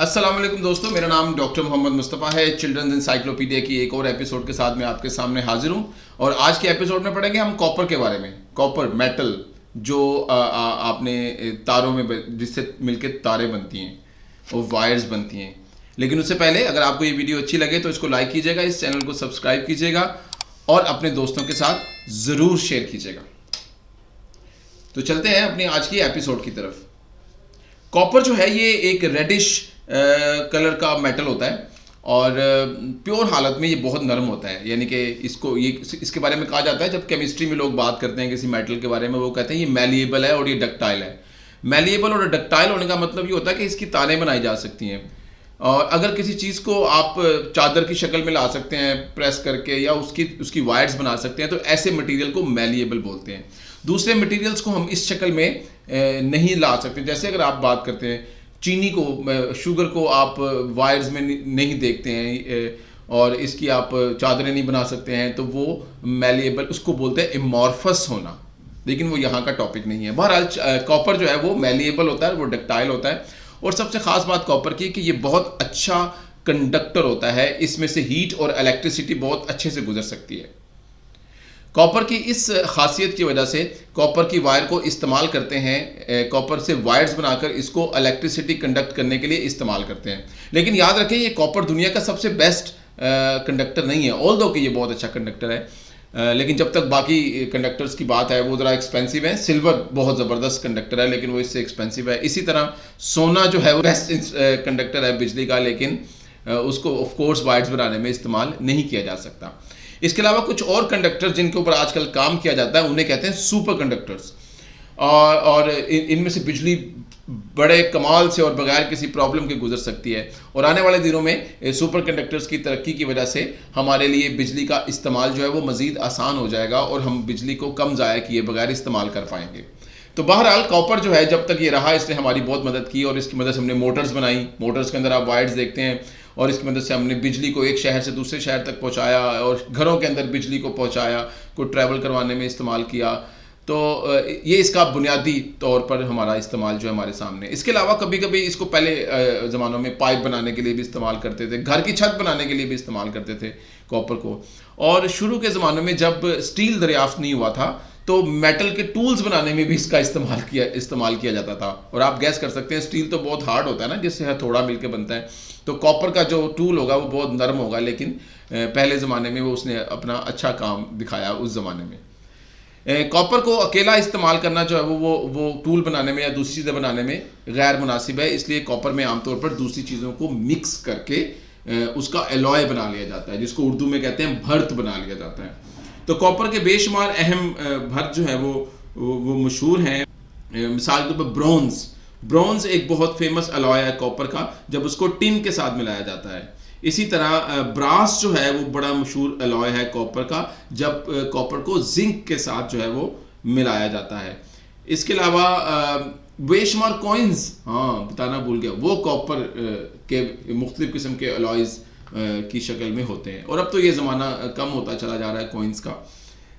अस्सलाम वालेकुम दोस्तों, मेरा नाम डॉक्टर मोहम्मद मुस्तफ़ा है। चिल्ड्रंस इंसाइक्लोपीडिया की एक और एपिसोड के साथ मैं आपके सामने हाजिर हूँ। और आज के एपिसोड में पढ़ेंगे हम कॉपर के बारे में। कॉपर मेटल जो आपने तारों में जिससे मिलके तारें बनती हैं और वायर्स बनती हैं। लेकिन उससे पहले अगर आपको ये वीडियो अच्छी लगे तो इसको लाइक कीजिएगा, इस चैनल को सब्सक्राइब कीजिएगा और अपने दोस्तों के साथ ज़रूर शेयर कीजिएगा। तो चलते हैं अपनी आज की एपिसोड की तरफ। कॉपर जो है ये एक रेडिश कलर का मेटल होता है और प्योर हालत में ये बहुत नरम होता है। यानी कि इसके बारे में कहा जाता है, जब केमिस्ट्री में लोग बात करते हैं किसी मेटल के बारे में, वो कहते हैं ये मैलिएबल है और ये डक्टाइल है। मैलिएबल और डक्टाइल होने का मतलब ये होता है कि इसकी तारें बनाई जा सकती हैं। और अगर किसी चीज़ को आप चादर की शक्ल में ला सकते हैं प्रेस करके, या उसकी वायर्स बना सकते हैं, तो ऐसे मटेरियल को मैलिएबल बोलते हैं। दूसरे मटेरियल्स को हम इस शक्ल में नहीं ला सकते। जैसे अगर आप बात करते हैं चीनी को, शुगर को आप वायर्स में नहीं देखते हैं और इसकी आप चादरें नहीं बना सकते हैं, तो वो मैलिएबल, उसको बोलते हैं एमॉर्फस होना। लेकिन वो यहाँ का टॉपिक नहीं है। बहरहाल कॉपर जो है वो मैलिएबल होता है, वो डक्टाइल होता है। और सबसे खास बात कॉपर की कि ये बहुत अच्छा कंडक्टर होता है। इसमें से हीट और इलेक्ट्रिसिटी बहुत अच्छे से गुजर सकती है। कॉपर की इस खासियत की वजह से कॉपर की वायर को इस्तेमाल करते हैं, कॉपर से वायर्स बनाकर इसको इलेक्ट्रिसिटी कंडक्ट करने के लिए इस्तेमाल करते हैं। लेकिन याद रखें, ये कॉपर दुनिया का सबसे बेस्ट कंडक्टर नहीं है, ऑल्दो कि ये बहुत अच्छा कंडक्टर है। लेकिन जब तक बाकी कंडक्टर्स की बात है वो ज़रा एक्सपेंसिव है। सिल्वर बहुत ज़बरदस्त कंडक्टर है लेकिन वो इससे एक्सपेंसिव है। इसी तरह सोना जो है वो बेस्ट कंडक्टर है बिजली का, लेकिन उसको ऑफ कोर्स वायर्स बनाने में इस्तेमाल नहीं किया जा सकता। इसके अलावा कुछ और कंडक्टर्स जिनके ऊपर आजकल काम किया जाता है उन्हें कहते हैं सुपर कंडक्टर्स। और इनमें से बिजली बड़े कमाल से और बगैर किसी प्रॉब्लम के गुजर सकती है। और आने वाले दिनों में सुपर कंडक्टर्स की तरक्की की वजह से हमारे लिए बिजली का इस्तेमाल जो है वो मज़ीद आसान हो जाएगा और हम बिजली को कम ज़ाया किए बगैर इस्तेमाल कर पाएंगे। तो बहरहाल कॉपर जो है जब तक ये रहा, इसने हमारी बहुत मदद की और इसकी मदद से हमने मोटर्स बनाई। मोटर्स के अंदर आप वायर्स देखते हैं और इसकी मदद से हमने बिजली को एक शहर से दूसरे शहर तक पहुंचाया और घरों के अंदर बिजली को पहुंचाया, को ट्रैवल करवाने में इस्तेमाल किया। तो ये इसका बुनियादी तौर पर हमारा इस्तेमाल जो है हमारे सामने। इसके अलावा कभी कभी इसको पहले ज़मानों में पाइप बनाने के लिए भी इस्तेमाल करते थे, घर की छत बनाने के लिए भी इस्तेमाल करते थे कॉपर को। और शुरू के ज़मानों में जब स्टील दरियाफ्त नहीं हुआ था तो मेटल के टूल्स बनाने में भी इसका इस्तेमाल किया जाता था। और आप गैस कर सकते हैं, स्टील तो बहुत हार्ड होता है ना, जिससे हथौड़ा मिलकर बनता है। तो कॉपर का जो टूल होगा वो बहुत नरम होगा, लेकिन पहले ज़माने में वो उसने अपना अच्छा काम दिखाया उस ज़माने में। कॉपर को अकेला इस्तेमाल करना जो है वो टूल बनाने में या दूसरी चीज़ें बनाने में गैर मुनासिब है। इसलिए कॉपर में आमतौर पर दूसरी चीज़ों को मिक्स करके उसका एलॉय बना लिया जाता है, जिसको उर्दू में कहते हैं भर्त बना लिया जाता है। तो कॉपर के बेशुमार अहम भर्त जो है वो मशहूर हैं। मिसाल के तौर पर ब्रॉन्ज एक बहुत फेमस अलॉय है कॉपर का, जब उसको टिन के साथ मिलाया जाता है। इसी तरह ब्रास जो है वो बड़ा मशहूर अलॉय है कॉपर का, जब कॉपर को जिंक के साथ जो है वो मिलाया जाता है। इसके अलावा बेशुमार कॉइन्स, हाँ बताना भूल गया, वो कॉपर के मुख्तलिफ किस्म के अलॉयज़ की शक्ल में होते हैं। और अब तो ये ज़माना कम होता चला जा रहा है कॉइन्स का।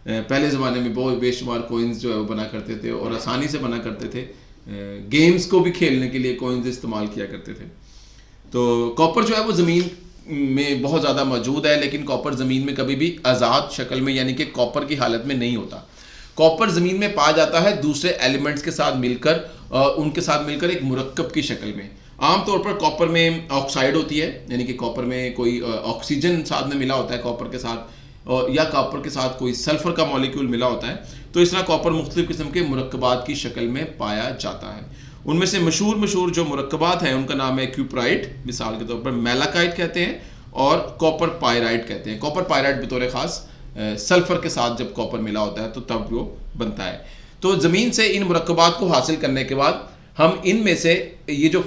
पहले ज़माने में बहुत बेशुमार कॉइन्स जो है वो बना करते थे और आसानी से बना करते थे। गेम्स को भी खेलने के लिए कॉइन्स इस्तेमाल किया करते थे। तो कॉपर जो है वो ज़मीन में बहुत ज़्यादा मौजूद है, लेकिन कॉपर ज़मीन में कभी भी आज़ाद शक्ल में, यानी कि कॉपर की हालत में नहीं होता। कॉपर ज़मीन में पाया जाता है दूसरे एलिमेंट्स के साथ मिलकर, उनके साथ मिलकर एक मुरक्कब की शक्ल में। आमतौर पर कॉपर में ऑक्साइड होती है, यानी कि कॉपर में कोई ऑक्सीजन साथ में मिला होता है कॉपर के साथ, और या कॉपर के साथ कोई सल्फर का मॉलिक्यूल मिला होता है। तो इस तरह कॉपर मुख्तलिफ किस्म के मुरक्कबात की शक्ल में पाया जाता है। उनमें से मशहूर जो मुरक्कबात हैं उनका नाम है क्यूपराइट, मिसाल के तौर पर मैलाकाइट कहते हैं, और कॉपर पायराइट कहते हैं। कॉपर पायराइट बतौर ख़ास सल्फर के साथ जब कॉपर मिला होता है तो तब वो बनता है। तो ज़मीन से इन मुरक्कबात को हासिल करने के बाद हम इनमें से ये जो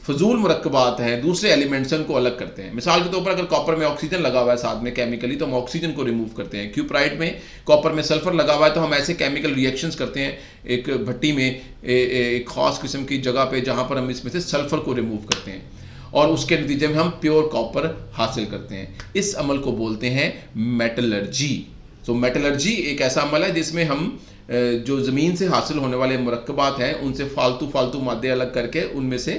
फजूल मुरक्कबात हैं, दूसरे एलिमेंट्स हैं, उनको अलग करते हैं। मिसाल के तौर पर अगर कॉपर में ऑक्सीजन लगा हुआ है साथ में केमिकली, तो हम ऑक्सीजन को रिमूव करते हैं। क्यूपराइट में कॉपर में सल्फर लगा हुआ है, तो हम ऐसे केमिकल रिएक्शंस करते हैं एक भट्टी में एक ख़ास किस्म की जगह पे, जहाँ पर हम इसमें से सल्फर को रिमूव करते हैं और उसके नतीजे में हम प्योर कॉपर हासिल करते हैं। इस अमल को बोलते हैं मेटलर्जी। तो मेटलर्जी एक ऐसा अमल है जिसमें हम जो ज़मीन से हासिल होने वाले मुरक्कबात हैं उनसे फालतू मादे अलग करके उनमें से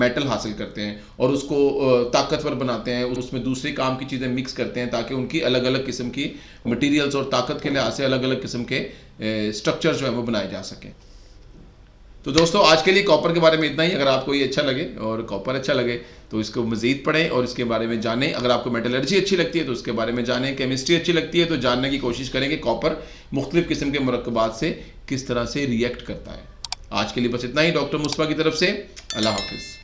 मेटल हासिल करते हैं और उसको ताकतवर बनाते हैं, उसमें दूसरे काम की चीज़ें मिक्स करते हैं ताकि उनकी अलग अलग किस्म की मटीरियल्स और ताकत के लिहाज से अलग अलग किस्म के स्ट्रक्चर जो है वो बनाए जा सकें। तो दोस्तों आज के लिए कॉपर के बारे में इतना ही। अगर आपको ये अच्छा लगे और कॉपर अच्छा लगे तो इसको मज़ीद पढ़ें और इसके बारे में जानें। अगर आपको मेटलर्जी अच्छी लगती है तो उसके बारे में जानें। केमिस्ट्री अच्छी लगती है तो जानने की कोशिश करें कि कॉपर मुख्तलिफ़ किस्म के मुरक्कबात से किस तरह से रिएक्ट करता है। आज के लिए बस इतना ही। डॉक्टर मुस्तफ़ा की तरफ से अल्लाह हाफिज़।